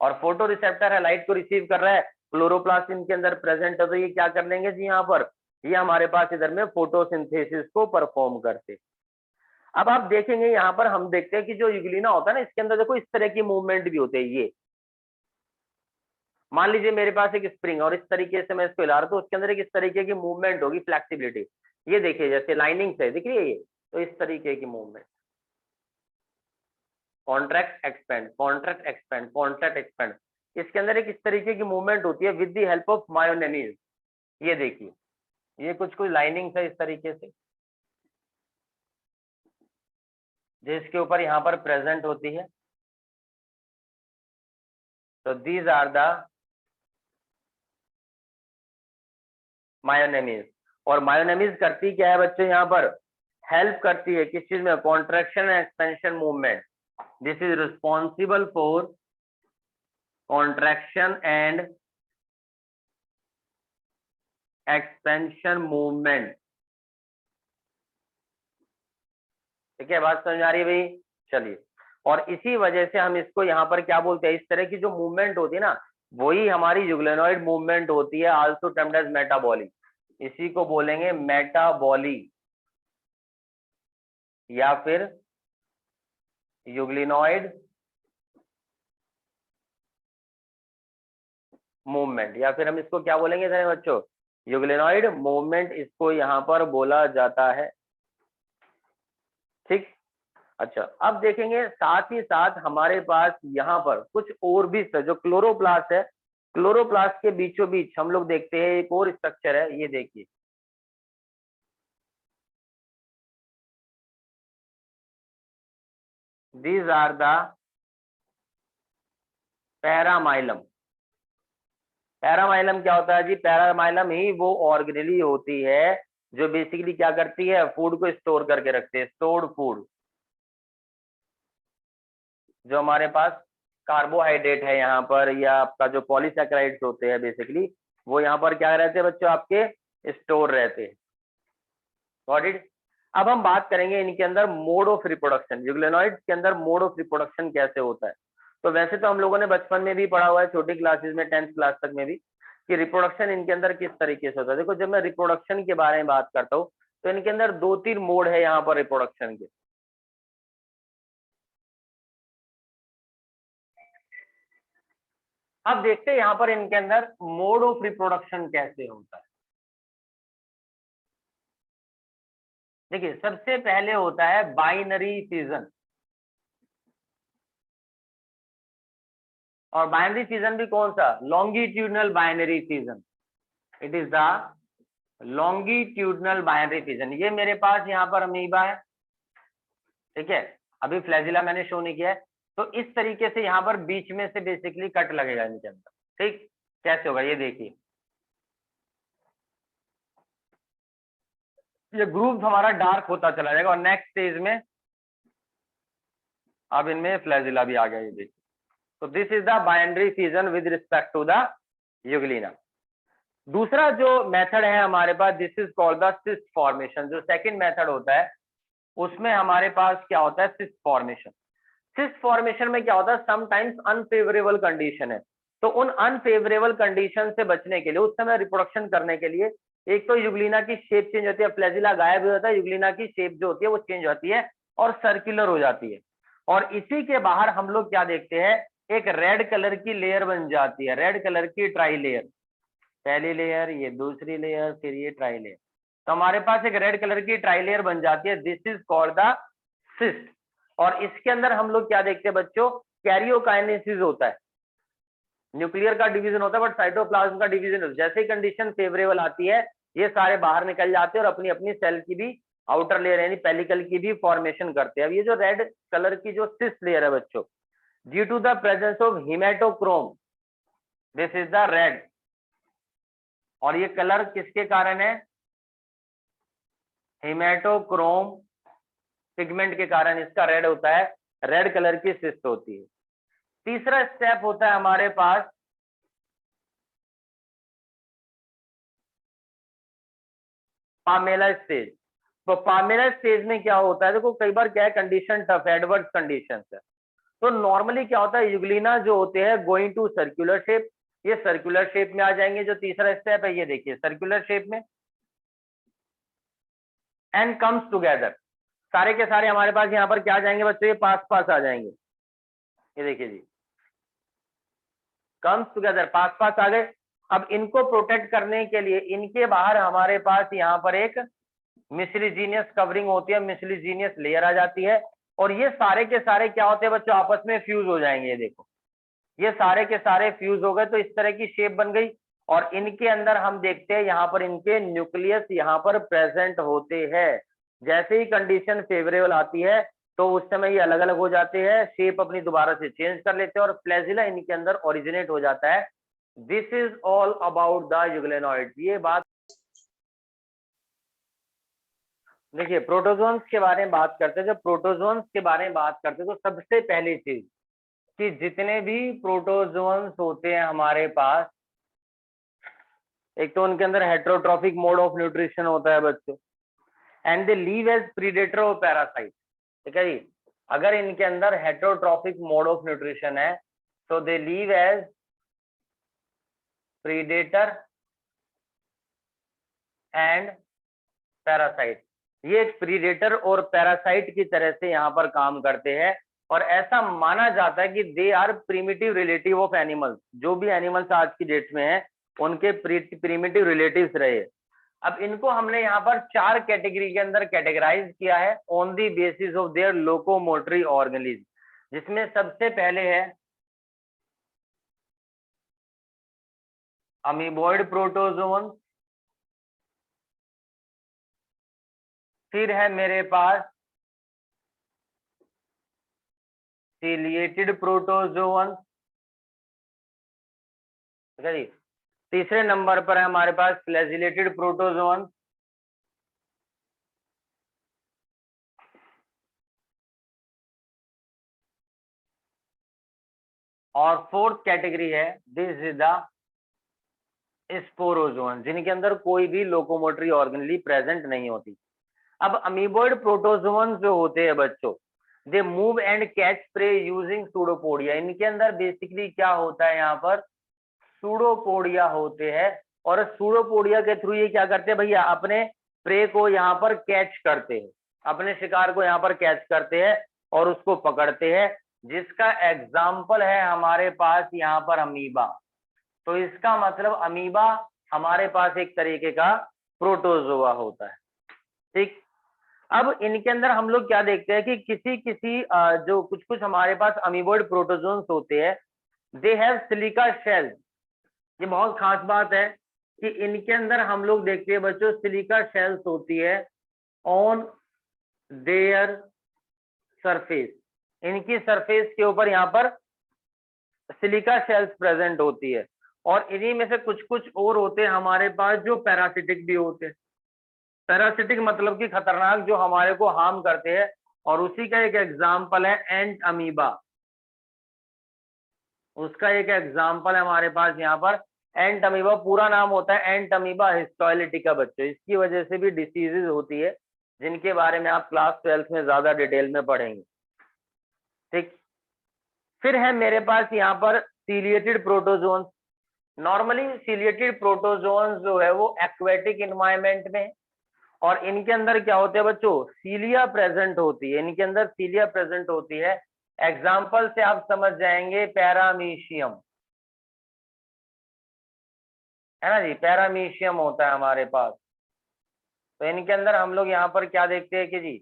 और फोटो रिसेप्टर है, लाइट को रिसीव कर रहा है, क्लोरोप्लास्ट इनके अंदर प्रेजेंट है, तो ये क्या कर लेंगे जी यहाँ पर, ये हमारे पास इधर में फोटोसिंथेसिस को परफॉर्म करते। अब आप देखेंगे यहाँ पर हम देखते हैं कि जो यूग्लिना होता है ना, इसके अंदर देखो इस तरह की मूवमेंट भी होते हैं। ये मान लीजिए मेरे पास एक स्प्रिंग और इस तरीके से मैं इसको हिला रहा हूं, तो उसके अंदर एक इस तरीके की मूवमेंट होगी, फ्लेक्सिबिलिटी। ये देखिए जैसे लाइनिंग से दिख रही है ये, तो इस तरीके की movement, contract expand, contract expand, contract expand, इसके अंदर एक इस तरीके की मूवमेंट होती है विद द हेल्प ऑफ मायोनेमीज। ये देखिए, ये कुछ कुछ लाइनिंग है इस तरीके से, जिसके ऊपर यहाँ पर प्रेजेंट होती है। तो दीज आर द मायोनेमीज। और मायोनेमीज करती क्या है बच्चों, यहाँ पर हेल्प करती है किस चीज में, contraction and expansion movement. This is responsible for contraction and expansion movement. ठीक है, बात समझ आ रही है भाई? चलिए, और इसी वजह से हम इसको यहाँ पर क्या बोलते हैं, इस तरह की जो मूवमेंट होती है ना, वही हमारी यूग्लेनॉइड मूवमेंट होती है, आल्सो टर्म्ड एज मेटाबॉली। इसी को बोलेंगे मेटाबॉली या फिर यूग्लिनॉइड मूवमेंट, या फिर हम इसको क्या बोलेंगे बच्चों, यूग्लिनॉइड मूवमेंट इसको यहाँ पर बोला जाता है। ठीक, अच्छा, अब देखेंगे साथ ही साथ हमारे पास यहाँ पर कुछ और भी जो क्लोरोप्लास्ट है, क्लोरोप्लास्ट के बीचों बीच हम लोग देखते हैं एक और स्ट्रक्चर है, ये देखिए, दीज आर द पैरामाइलम। पैरामाइलम क्या होता है जी, पैरामाइलम ही वो ऑर्गेनेली होती है जो बेसिकली क्या करती है, फूड को स्टोर करके रखते हैं, स्टोर्ड फूड। जो हमारे पास कार्बोहाइड्रेट है यहाँ पर, या आपका जो पॉलीसैकेराइड्स होते हैं बेसिकली, वो यहाँ पर क्या रहते हैं बच्चों, आपके स्टोर रहते हैं। Got it? अब हम बात करेंगे इनके अंदर मोड ऑफ रिप्रोडक्शन, यूग्लेनॉइड्स के अंदर मोड ऑफ रिप्रोडक्शन कैसे होता है। तो वैसे तो हम लोगों ने बचपन में भी पढ़ा हुआ है, छोटी क्लासेस में 10th क्लास तक में भी, कि रिप्रोडक्शन इनके अंदर किस तरीके से होता है। देखो, जब मैं रिप्रोडक्शन के बारे में बात करता हूँ तो इनके अंदर 2-3 मोड है यहाँ पर रिप्रोडक्शन के। अब देखते हैं यहाँ पर इनके अंदर मोड ऑफ रिप्रोडक्शन कैसे होता है। देखिए, सबसे पहले होता है बाइनरी फिजन, और बाइनरी फिजन भी कौन सा, longitudinal binary fission. It is the longitudinal binary fission. ये मेरे पास यहाँ पर अमीबा है, ठीक है, अभी फ्लैजिला मैंने शो नहीं किया है। तो इस तरीके से यहाँ पर बीच में से बेसिकली कट लगेगा इनके अंदर। ठीक, कैसे होगा ये देखिए, ये ग्रूव हमारा डार्क होता चला जाएगा और नेक्स्ट स्टेज में अब इनमें फ्लैजिला भी आ गया, ये देखिए। तो this is the binary fission with respect to the euglena. दूसरा जो मेथड है हमारे पास, this is called the cyst formation. जो सेकंड मेथड होता है उसमें हमारे पास क्या होता है, सिस्ट फॉर्मेशन। सिस्ट फॉर्मेशन में क्या होता है, समटाइम्स अनफेवरेबल कंडीशन है, तो उन अनफेवरेबल कंडीशन से बचने के लिए, उस समय रिप्रोडक्शन करने के लिए, एक तो यूग्लिना की शेप चेंज होती है, फ्लैजिला गायब हो जाता है, यूग्लिना की शेप जो होती है वो चेंज होती है और सर्कुलर हो जाती है। और इसी के बाहर हम लोग क्या देखते हैं, एक रेड कलर की लेयर बन जाती है, रेड कलर की ट्राई लेयर। पहली लेयर, ये दूसरी लेयर, फिर ये ट्राई लेयर। तो हमारे पास एक रेड कलर की ट्राई लेयर बन जाती है, this is called the cyst. और इसके अंदर हम लोग क्या देखते हैं बच्चों, कैरियोकाइनेसिस होता है, न्यूक्लियर का डिवीजन होता है बट साइटोप्लाज्म का डिवीजन होता है। जैसे ही कंडीशन फेवरेबल आती है ये सारे बाहर निकल जाते हैं और अपनी अपनी सेल की भी आउटर लेयर यानी पेलिकल की भी फॉर्मेशन करते हैं। अब ये जो रेड कलर की जो सिस्ट लेयर है बच्चों, due to the presence of haematochrome, this is the red. और ये कलर किसके कारण है, हिमेटोक्रोम पिगमेंट के कारण इसका रेड होता है, रेड कलर की सिस्ट होती है। तीसरा स्टेप होता है हमारे पास पामेला स्टेज। तो पामेला स्टेज में क्या होता है, देखो कई बार क्या है, कंडीशन टफ है, एडवर्स कंडीशन है। तो नॉर्मली क्या होता है, यूग्लिना जो होते हैं गोइंग टू सर्कुलर शेप, ये सर्कुलर शेप में आ जाएंगे। जो तीसरा स्टेप है ये देखिए सर्कुलर शेप में, एंड कम्स टुगेदर। सारे के सारे हमारे पास यहाँ पर क्या आ जाएंगे बच्चों, ये पास पास आ जाएंगे, ये देखिए जी, कम्स टुगेदर, पास पास आ गए। अब इनको प्रोटेक्ट करने के लिए इनके बाहर हमारे पास यहाँ पर एक मिसलिजीनियस कवरिंग होती है, मिसलिजीनियस लेयर आ जाती है। और ये सारे के सारे क्या होते हैं बच्चों, आपस में फ्यूज हो जाएंगे। ये देखो ये सारे के सारे फ्यूज हो गए, तो इस तरह की शेप बन गई। और इनके अंदर हम देखते हैं यहाँ पर इनके न्यूक्लियस यहाँ पर प्रेजेंट होते हैं। जैसे ही कंडीशन फेवरेबल आती है तो उस समय ये अलग अलग हो जाते हैं, शेप अपनी दोबारा से चेंज कर लेते हैं और फ्लैजिला इनके अंदर ओरिजिनेट हो जाता है। This is all about the euglenoids. ये बात देखिए, प्रोटोजोन्स के बारे में बात करते हैं। जब प्रोटोजोन्स के बारे में बात करते हैं तो सबसे पहली चीज कि जितने भी प्रोटोजोन्स होते हैं हमारे पास, एक तो उनके अंदर हेट्रोट्रॉफिक मोड ऑफ न्यूट्रिशन होता है बच्चों, and they live as predator और पैरासाइट। ठीक है जी, अगर इनके अंदर हेट्रोट्रॉफिक मोड ऑफ न्यूट्रिशन है तो they live as predator and parasite. ये एक प्रीडेटर और पैरासाइट की तरह से यहाँ पर काम करते हैं। और ऐसा माना जाता है कि they are primitive relative of animals. जो भी एनिमल्स आज की डेट में है उनके प्रीमिटिव रिलेटिव्स रहे। अब इनको हमने यहाँ पर 4 कैटेगरी के अंदर कैटेगराइज किया है on the basis of their locomotory organism, जिसमें सबसे पहले है अमीबॉइड प्रोटोजोन, फिर है मेरे पास सिलिएटेड प्रोटोजोन, ठीक है जी। तीसरे नंबर पर है हमारे पास फ्लैजिलेटेड प्रोटोजोन, और फोर्थ कैटेगरी है दिस इज द स्पोरोजोन, जिनके अंदर कोई भी लोकोमोटरी ऑर्गेनली प्रेजेंट नहीं होती। अब अमीबॉइड प्रोटोजोन जो होते हैं बच्चों, they move and catch prey using pseudopodia. इनके अंदर बेसिकली क्या होता है, यहाँ पर सूडोपोडिया होते हैं और सूडोपोडिया के थ्रू ये क्या करते हैं भैया, अपने प्रे को यहाँ पर कैच करते हैं, अपने शिकार को यहाँ पर कैच करते हैं और उसको पकड़ते हैं, जिसका एग्जाम्पल है हमारे पास यहाँ पर अमीबा। तो इसका मतलब अमीबा हमारे पास एक तरीके का प्रोटोजोआ होता है। ठीक, अब इनके अंदर हम लोग क्या देखते हैं कि किसी किसी जो कुछ कुछ हमारे पास अमीबॉइड प्रोटोजोन्स होते हैं, दे हैव सिलिका शेल्स। ये बहुत खास बात है कि इनके अंदर हम लोग देखते हैं बच्चों सिलिका शेल्स होती है ऑन देयर सरफेस। इनकी सरफेस के ऊपर यहाँ पर सिलिका शेल्स प्रेजेंट होती है, और इन्हीं में से कुछ कुछ और होते हैं हमारे पास जो पैरासिटिक भी होते हैं। पैरासिटिक मतलब कि खतरनाक, जो हमारे को हार्म करते हैं, और उसी का एक एग्जाम्पल है एंट अमीबा। उसका एक एग्जाम्पल है हमारे पास यहाँ पर एंट अमीबा। पूरा नाम होता है एंट अमीबा हिस्टोलिटिका बच्चों। इसकी वजह से भी डिसीजेज होती है जिनके बारे में आप क्लास 12 में ज्यादा डिटेल में पढ़ेंगे। ठीक, फिर है मेरे पास यहाँ पर ciliated protozoans. Normally ciliated protozoans जो है वो एक्वेटिक एनवायरनमेंट में, और इनके अंदर क्या होते हैं बच्चों, सीलिया प्रेजेंट होती है। इनके अंदर सीलिया प्रेजेंट होती है। एग्जाम्पल से आप समझ जाएंगे, पैरामीशियम है ना जी, पैरामीशियम होता है हमारे पास। तो इनके अंदर हम लोग यहाँ पर क्या देखते हैं कि जी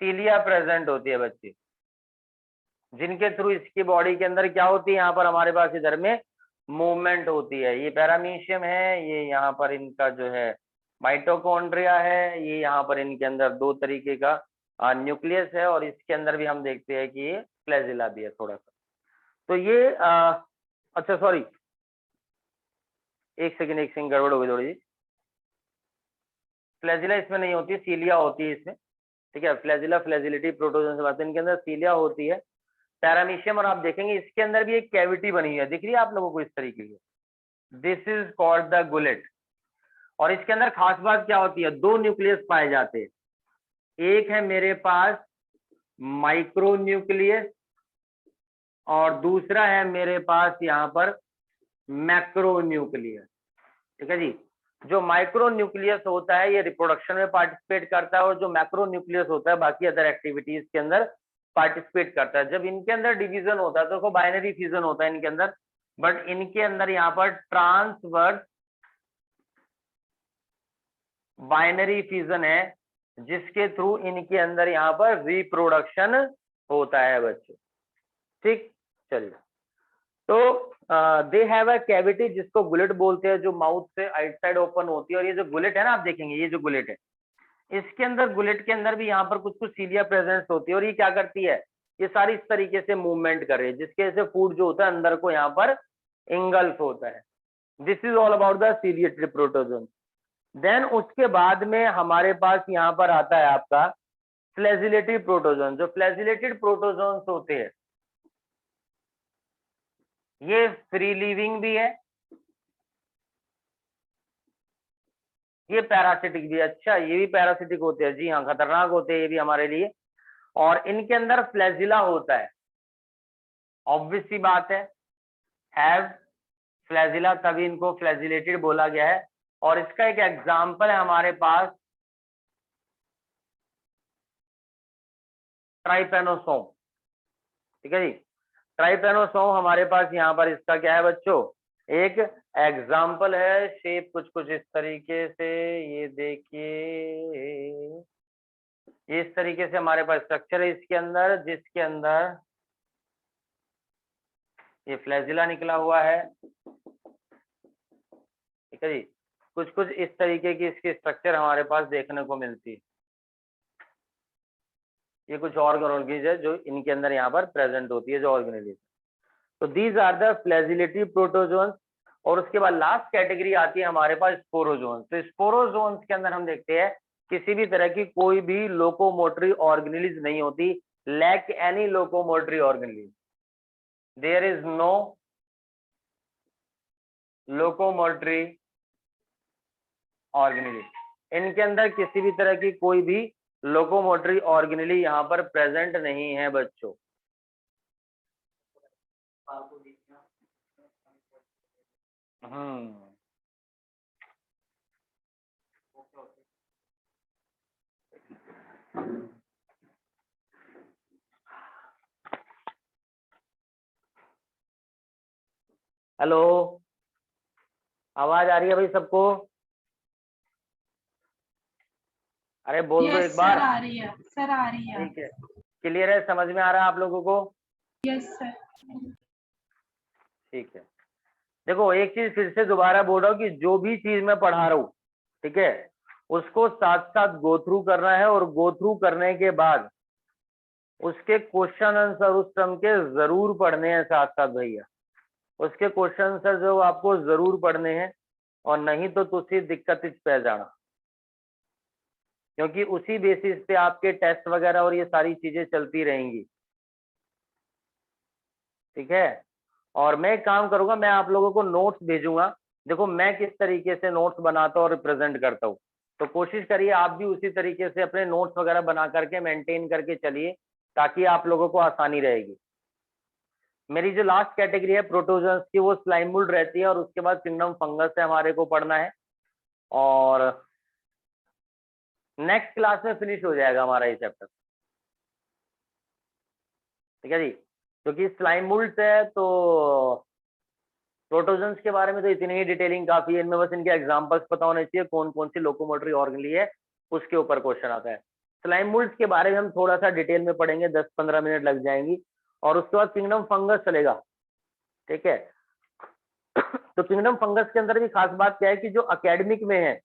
सीलिया प्रेजेंट होती है बच्चे, जिनके थ्रू इसकी बॉडी के अंदर क्या होती है, यहाँ पर हमारे पास इधर में मूवमेंट होती है। ये पैरामीशियम है, ये यहाँ पर इनका जो है माइटोकॉन्ड्रिया है, ये यहाँ पर इनके अंदर दो तरीके का न्यूक्लियस है, और इसके अंदर भी हम देखते हैं कि ये फ्लैजिला भी है थोड़ा सा। तो ये अच्छा सॉरी, एक सेकंड गड़बड़ हो गई थोड़ी सी। फ्लैजिला इसमें नहीं होती, सीलिया होती है इसमें। ठीक है, फ्लैजिला फ्लैजिलिटी प्रोटोजोन से बात है, इनके अंदर सीलिया होती है। पैरामीशियम, और आप देखेंगे इसके अंदर भी एक कैविटी बनी है, दिख रही है आप लोगों को इस तरीके की। This is called the gullet. और इसके अंदर खास बात क्या होती है, दो न्यूक्लियस पाए जाते हैं। एक है मेरे पास माइक्रो न्यूक्लियस, और दूसरा है मेरे पास यहाँ पर मैक्रो न्यूक्लियस। ठीक है जी, जो माइक्रो न्यूक्लियस होता है ये रिप्रोडक्शन में पार्टिसिपेट करता है, और जो मैक्रो न्यूक्लियस होता है बाकी अदर एक्टिविटीज के अंदर पार्टिसिपेट करता है। जब इनके अंदर डिवीजन होता है तो देखो बाइनरी फ्यूजन होता है इनके अंदर, बट इनके अंदर यहाँ पर ट्रांसवर्स बाइनरी फ्यूजन है, जिसके थ्रू इनके अंदर यहाँ पर रिप्रोडक्शन होता है बच्चों। ठीक, चलिए। तो दे हैव अ कैविटी, जिसको गुलेट बोलते हैं, जो माउथ से आउटसाइड ओपन होती है। और ये जो गुलेट है ना, आप देखेंगे ये जो गुलेट है, इसके अंदर गुलेट के अंदर भी यहाँ पर कुछ कुछ सीलिया प्रेजेंस होती है, और ये क्या करती है, ये सारी इस तरीके से मूवमेंट कर रही है, जिसके वजह से फूड जो होता है अंदर को यहाँ पर इंगल्फ होता है। This is all about the ciliated protozoan. देन उसके बाद में हमारे पास यहाँ पर आता है आपका फ्लैजिलेटेड प्रोटोजोन। जो फ्लैजिलेटेड प्रोटोजोन्स होते हैं ये फ्री लिविंग भी है, ये पैरासिटिक भी है। अच्छा, ये भी पैरासिटिक होते हैं, जी हाँ, खतरनाक होते हैं ये भी हमारे लिए। और इनके अंदर फ्लैजिला होता है, ऑब्वियस सी बात है फ्लैजिला, तभी इनको फ्लैजिलेटेड बोला गया है। और इसका एक एग्जाम्पल है हमारे पास ट्राइपेनोसोम। ठीक है जी, ट्राइपेनोसोम हमारे पास यहाँ पर इसका क्या है बच्चों, एक एग्जाम्पल है। शेप कुछ कुछ इस तरीके से, ये देखिए ये इस तरीके से हमारे पास स्ट्रक्चर है इसके अंदर, जिसके अंदर ये फ्लैजिला निकला हुआ है। ठीक है जी, कुछ कुछ इस तरीके की इसकी स्ट्रक्चर हमारे पास देखने को मिलती है। ये कुछ ऑर्गेनेलिज है जो इनके अंदर यहाँ पर प्रेजेंट होती है, जो ऑर्गेनेलिज। तो दीज आर द फ्लैजिलेटिव प्रोटोजोन्स। और उसके बाद लास्ट कैटेगरी आती है हमारे पास स्पोरोजोन्स। तो स्पोरोजोन्स के अंदर हम देखते हैं किसी भी तरह की कोई भी लोकोमोटरी ऑर्गेनेलिज नहीं होती, lack any locomotory organelles, there is no locomotory organelles. इनके अंदर किसी भी तरह की कोई भी लोकोमोटरी ऑर्गेनेली यहाँ पर प्रेजेंट नहीं है बच्चों। हेलो, आवाज आ रही है भाई सबको? अरे बोल दो एक बार। सर आ रही है, सर आ रही है। ठीक है, क्लियर है, समझ में आ रहा है आप लोगों को? Yes sir. ठीक है, देखो एक चीज फिर से दोबारा बोल रहा हूँ कि जो भी चीज मैं पढ़ा रहा हूँ, ठीक है, उसको साथ साथ गो थ्रू करना है, और गो थ्रू करने के बाद उसके क्वेश्चन आंसर उस टर्म के जरूर पढ़ने हैं साथ साथ भैया, उसके क्वेश्चन आंसर जो आपको जरूर पढ़ने हैं, और नहीं तो तुसी दिक्कत इच पै जाना, क्योंकि उसी बेसिस पे आपके टेस्ट वगैरह और ये सारी चीजें चलती रहेंगी। ठीक है, और मैं एक काम करूंगा, मैं आप लोगों को नोट्स भेजूंगा। देखो मैं किस तरीके से नोट्स बनाता हूँ और रिप्रेजेंट करता हूँ, तो कोशिश करिए आप भी उसी तरीके से अपने नोट्स वगैरह बना करके मेंटेन करके चलिए, ताकि आप लोगों को आसानी रहेगी। मेरी जो लास्ट कैटेगरी है प्रोटोजन्स की, वो स्लाइम मोल्ड रहती है, और उसके बाद किंगडम फंगस है हमारे को पढ़ना है, और नेक्स्ट क्लास में फिनिश हो जाएगा हमारा ये चैप्टर। ठीक है जी, क्योंकि स्लाइम मोल्ड है तो प्रोटोजन्स के बारे में तो इतनी ही डिटेलिंग काफी है, इनमें बस इनके एग्जांपल्स पता होने चाहिए, कौन कौन सी लोकोमोटरी ऑर्गेनली है, उसके ऊपर क्वेश्चन आता है। स्लाइम मोल्ड्स के बारे में हम थोड़ा सा डिटेल में पढ़ेंगे, 10-15 मिनट लग जाएंगी, और उसके बाद किंगडम फंगस चलेगा। ठीक है, तो किंगडम फंगस के अंदर भी खास बात क्या है कि जो अकेडमिक में है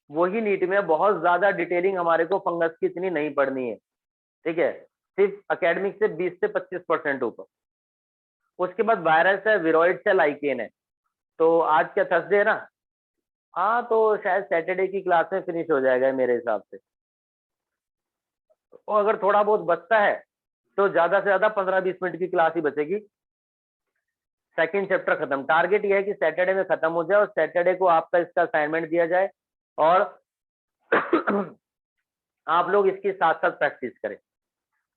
वही नीट में बहुत ज्यादा डिटेलिंग हमारे को फंगस की इतनी नहीं पढ़नी है। ठीक है, सिर्फ अकेडमिक से 20 से 25% ऊपर। उसके बाद वायरस है, विरोइड्स है, लाइकेन है। तो आज क्या थर्सडे है ना, हाँ तो शायद सैटरडे की क्लास में फिनिश हो जाएगा मेरे हिसाब से, और अगर थोड़ा बहुत बचता है तो ज्यादा से ज्यादा 15-20 मिनट की क्लास ही बचेगी। सेकंड चैप्टर खत्म, टारगेट ये है कि सैटरडे में खत्म हो जाए, और सैटरडे को आपका इसका असाइनमेंट दिया जाए, और आप लोग इसकी साथ साथ प्रैक्टिस करें।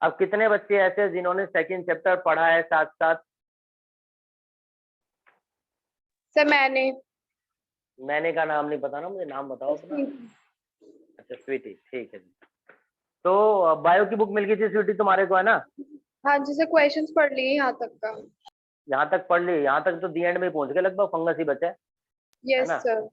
अब कितने बच्चे ऐसे हैं जिन्होंने सेकंड चैप्टर पढ़ा है साथ साथ? सर मैंने का नाम नहीं पता ना मुझे, नाम बताओ अपना। अच्छा स्वीटी, ठीक है जी। तो बायो की बुक मिल गई थी स्वीटी तुम्हारे को, है ना? हाँ जी सर, क्वेश्चंस पढ़ लिए यहाँ तक का। यहाँ तक पढ़ ली, यहाँ तक तो दी एंड में ही पहुंच गए लगभग, फंगस ही बचा है यस ना? सर।